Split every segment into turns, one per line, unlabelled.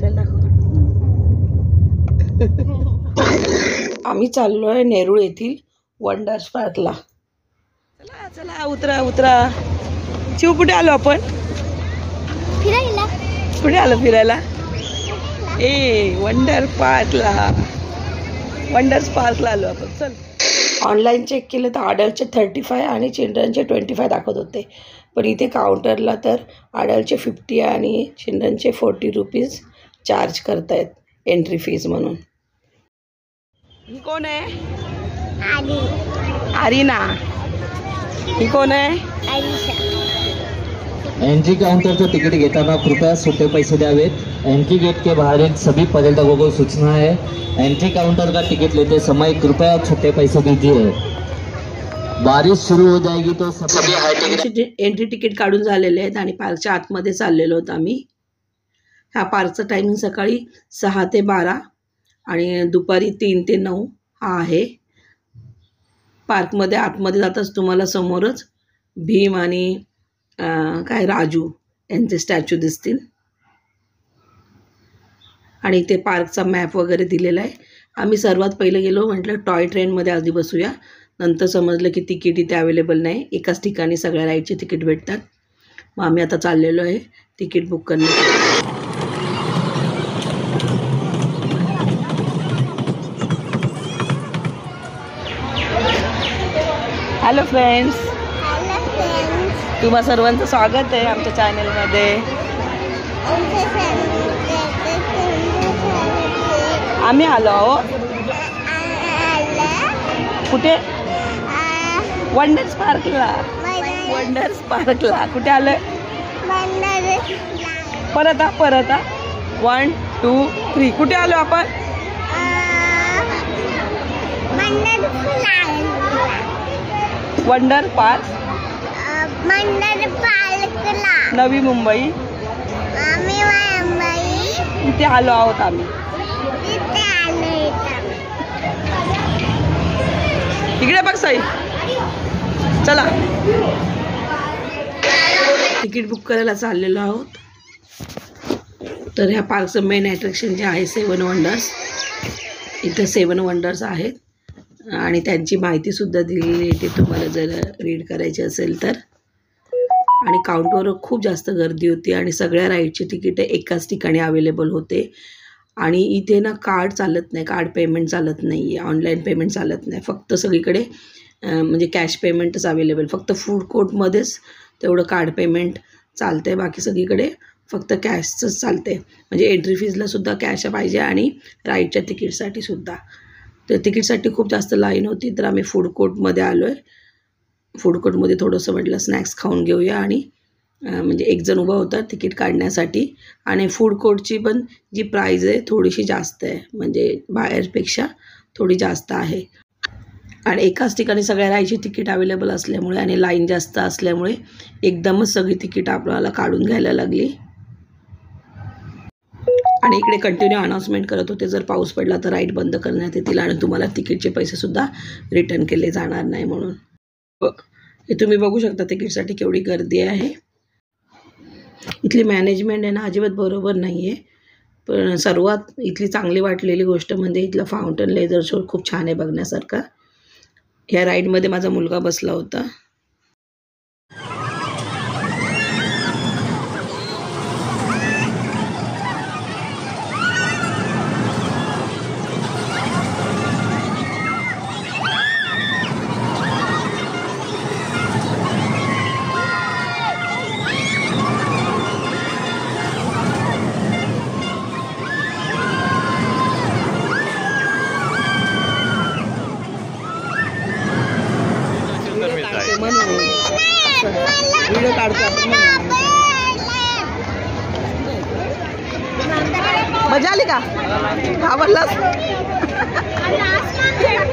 आपल्याला दाखव. आम्ही चाललोय नेरूळ येथील वंडर्स पार्कला. चला चला उतरा उतरा. शिव कुठे आलो आपण?
फिरायला.
कुठे आलो फिरायला? वंडर पार्कला. वंडर्स पार्कला आलो आपण. चल. ऑनलाईन चेक केलं तर अडल्टचे 35 आणि चिल्ड्रनचे 25 दाखवत होते, पण इथे काउंटरला तर अडल्टचे 50 आणि चिल्ड्रनचे 40 रुपीज चार्ज करतायत एंट्री फीज म्हणून. ही कोण आहे? आरीना. ही कोण आहे?
एंट्री काउंटर पर टिकट घेताना कृपया छोटे पैसे द्यावेत. एंट्री गेट के बाहर सभी पर्यटकों को सूचना है, एंट्री काउंटर का टिकट लेते समय कृपया छोटे पैसे दीजिए. बारिश शुरू हो जाएगी तो सभी हाई टिकट.
एंट्री तिकीट काढून झालेले आहेत आणि पार्कच्या आतमध्ये चाललेलो होतो आम्ही. ह्या पार्कचा टायमिंग सकाळी 6 ते 12 आणि दुपारी 3 ते 9 हा आहे. पार्कमध्ये आतमध्ये जाताच तुम्हाला समोरच भीम आणि काय राजू यांचे स्टॅच्यू दिसतील आणि ते पार्कचा मॅप वगैरे दिलेला आहे. आम्ही सर्वात पहिले गेलो, म्हटलं टॉय ट्रेनमध्ये आधी बसूया. नंतर समजलं की तिकीट इथे अवेलेबल नाही, एकाच ठिकाणी सगळ्या राईडचे तिकीट भेटतात. मग आम्ही आता चाललेलो आहे तिकीट बुक करण्यासाठी. हॅलो फ्रेंड्स, तुम्हा सर्वांचं स्वागत आहे आमच्या चॅनलमध्ये. आम्ही आलो आहोत कुठे? वंडर्स पार्कला. वंडर्स पार्कला कुठे आलोय? परत 1 2 3 कुठे आलो आपण? Wonder park, Navi Mumbai. इथे आलो आहोत आम्ही. इकडे बघ साई. चला तिकीट बुक करायला चाललेलो आहोत. तर ह्या पार्कचं मेन अट्रॅक्शन जे आहे 7 वंडर्स. इथे 7 वंडर्स आहेत आणि त्यांची माहितीसुद्धा दिलेली आहे तुम्हाला जर रीड करायची असेल तर. आणि काउंटरवर खूप जास्त गर्दी होती आणि सगळ्या राईडची तिकीटे एकाच ठिकाणी अवेलेबल होते. आणि इथे ना कार्ड चालत नाही, कार्ड पेमेंट चालत नाही आहे, ऑनलाईन पेमेंट चालत नाही. फक्त सगळीकडे म्हणजे कॅश पेमेंटच अवेलेबल. फक्त फूड कोर्टमध्येच तेवढं कार्ड पेमेंट चालतं आहे, बाकी सगळीकडे फक्त कॅशचंच चालतं आहे. म्हणजे एंट्री फीजलासुद्धा कॅश पाहिजे आणि राईडच्या तिकीटसाठीसुद्धा. तर तिकीटसाठी खूप जास्त लाईन होती, तर आम्ही फूड कोर्टमध्ये आलो आहे. फूड कोर्टमध्ये थोडंसं म्हटलं स्नॅक्स खाऊन घेऊया आणि म्हणजे एक जण उभा होता तिकीट काढण्यासाठी. आणि फूड कोर्टची पण जी प्राईज आहे थोडीशी जास्त आहे, म्हणजे बाहेरपेक्षा थोडी जास्त आहे. आणि एकाच ठिकाणी सगळ्या राहायची तिकीट अवेलेबल असल्यामुळे आणि लाईन जास्त असल्यामुळे एकदमच सगळी तिकीट आपल्याला काढून घ्यायला लागली. आणि इकडे कंटिन्यू अनाउन्समेंट करत होते जर पाऊस पडला तर राईड बंद करण्यात येतील आणि तुम्हाला तिकीटचे पैसेसुद्धा रिटर्न केले जाणार नाही म्हणून. हे तुम्ही बघू शकता तिकीटसाठी केवढी गर्दी आहे. इथली मॅनेजमेंट आहे ना अजिबात बरोबर नाही आहे. पण सर्वात इथली चांगली वाटलेली गोष्ट म्हणजे इथला फाउंटन लेझर शो खूप छान आहे बघण्यासारखा. ह्या राईडमध्ये माझा मुलगा बसला होता. व्हिडिओ काढतो आपण. मजा आली का? आवडलास?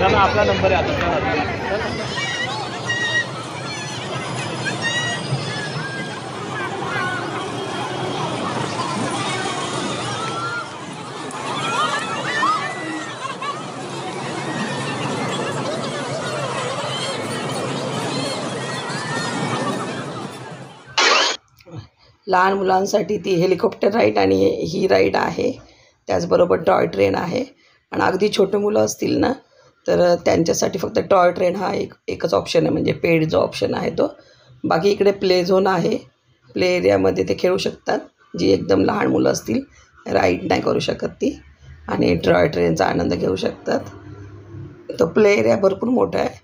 आपला नंबर आहे आता.
लहान मुलांसाठी ती हेलिकॉप्टर राईड आणि ही राईड आहे. त्याचबरोबर टॉय ट्रेन आहे. आणि अगदी छोटे मुलं असतील ना तर त्यांच्यासाठी फक्त टॉय ट्रेन हा एकच ऑप्शन आहे, म्हणजे पेड जो ऑप्शन आहे तो. बाकी इकडे प्ले झोन आहे. प्ले एरियामध्ये ते खेळू शकतात. जी एकदम लहान मुलं असतील राईड नाही करू शकत ती, आणि टॉय ट्रेनचा आनंद घेऊ शकतात. तो प्ले एरिया भरपूर मोठा आहे.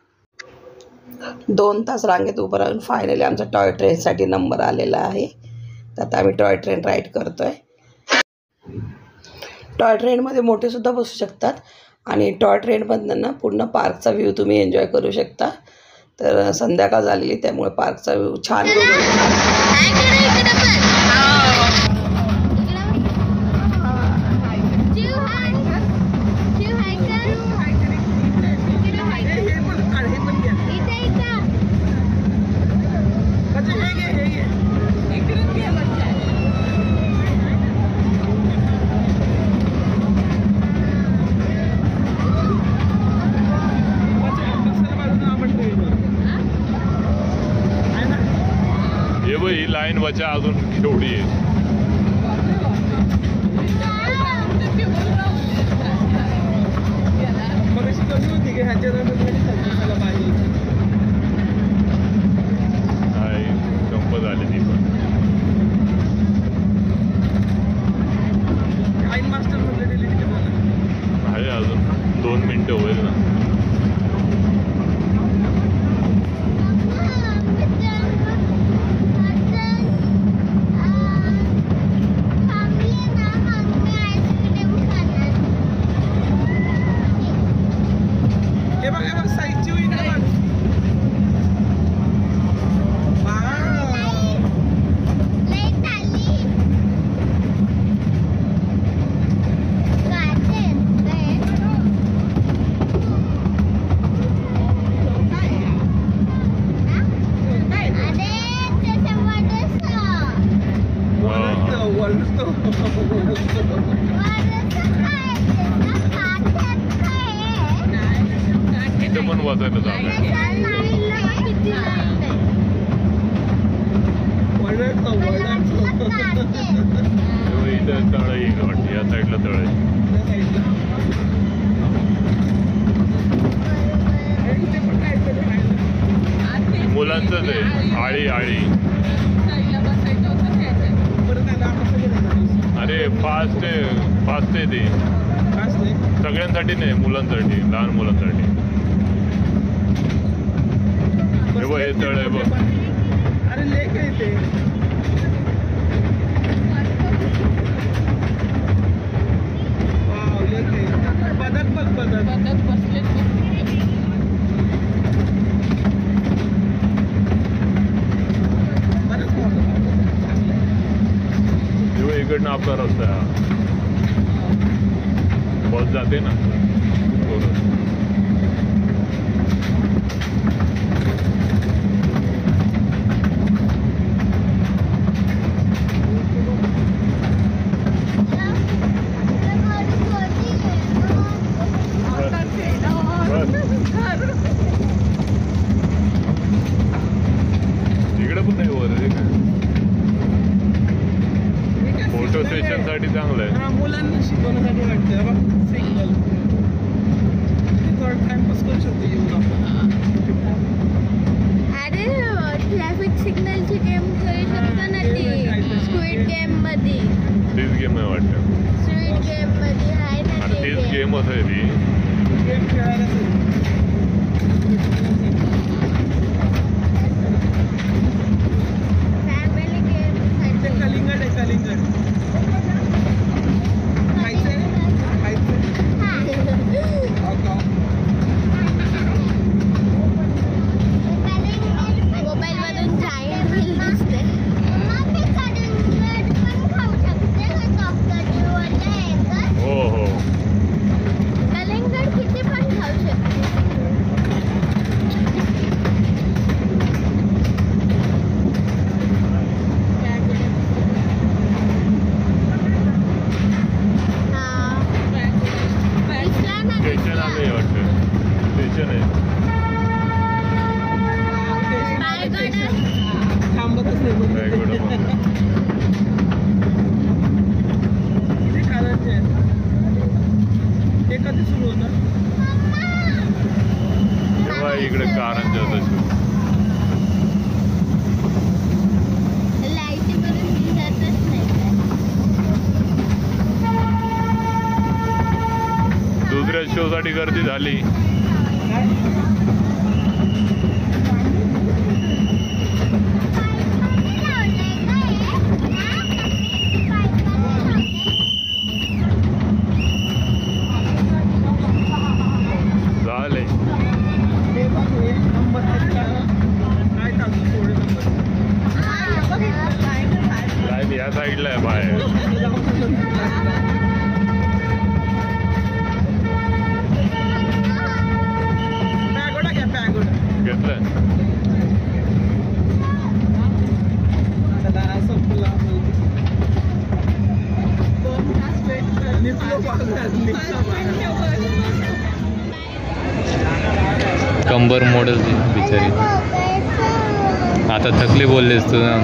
2 तास रांगेत उभं राहून फायनली आमचा टॉय ट्रेनसाठी नंबर आलेला आहे. तर आता आम्ही टॉय ट्रेन राईड करतो आहे. टॉय ट्रेनमध्ये मोठेसुद्धा बसू शकतात आणि टॉय ट्रेनमधनं ना पूर्ण पार्कचा व्ह्यू तुम्ही एन्जॉय करू शकता. तर संध्याकाळ झालेली त्यामुळे पार्कचा व्ह्यू छान
ही लाईन वचा अजून केवढी आहे. संप झाली ती पण. आहे अजून 2 मिनिटं होईल ना. इथे पण वाचायला जागा इथं तळ आहे वाटतं. या साईडला तळ आहे. मुलांचंच आहे. आळी अरे फास्ट आहे ते. सगळ्यांसाठी नाही, मुलांसाठी, लहान मुलांसाठी. हे बघ, हे तळ आहे बघ.
अरे लेक आहे ते. बदक बघ, बदक बसले.
इकडनं आपला रस्ता बस जाते ना. इकडे पण नाही वर. फोटो सेशन साठी चांगलं आहे.
मुलांना शिकवण्यासाठी वाटतं. सिग्नल टाइमपास करू शकतो येऊन.
अरे ट्रॅफिक सिग्नलची गेम खेळू शकतो ना ती. स्क्विड गेम मध्ये.
तीच गेम आहे वाटतं.
स्क्विड गेम मध्ये आहे ना.
तीच गेमच आहे ती.
गेम खेळायला
फॅमिली गेम.
कलिंगड आहे. कलिंगड
मोबाईल मधून जायंट व्हील दिसते.
हो
कलिंगड किती पण खाऊ शकते.
स्टेशन आलंय वाटतं. स्टेशन आहे.
थांबतच नाही.
रायगड
कधी सुरू होणार?
तेव्हा इकडे कारंजाचा शो.
लाईटी वरून दिसतच नाही काय.
दुसऱ्या शो साठी गर्दी झाली. झाले
हे बघ, हे नंबर आहेत का? काय चालतं थोडे नंबर?
लाईन या साईडला आहे बाहेर.
पॅगोडा घ्या, पॅगोडा.
घेतलं
चला, संपला. 2 तास वेट कर. निघलो बाहेर, निघलो बाहेर.
कंबर मोडल ती बिचारी. आता थकली बोललेस तू ना.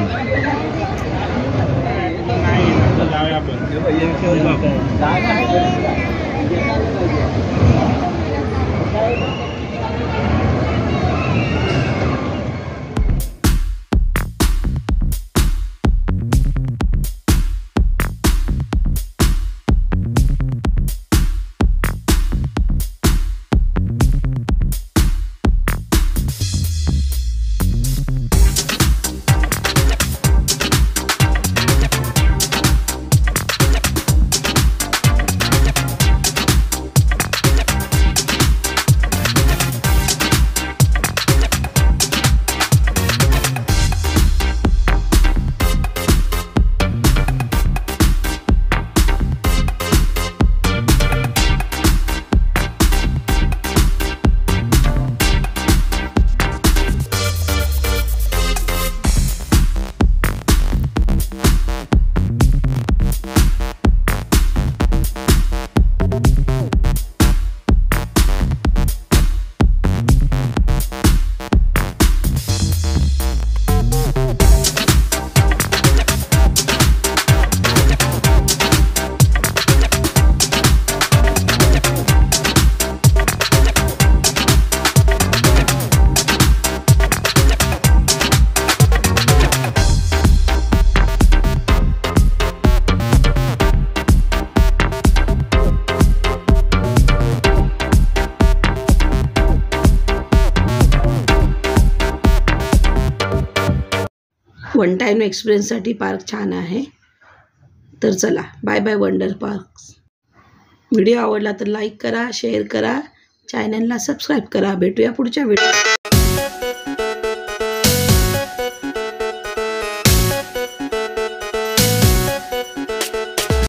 वन टाईम एक्सपिरियन्ससाठी पार्क छान आहे. तर चला, bye bye wonder parks. Video आवडला तर लाईक करा, शेअर करा, चॅनलला सबस्क्राईब करा. भेटूया पुढच्या व्हिडिओ.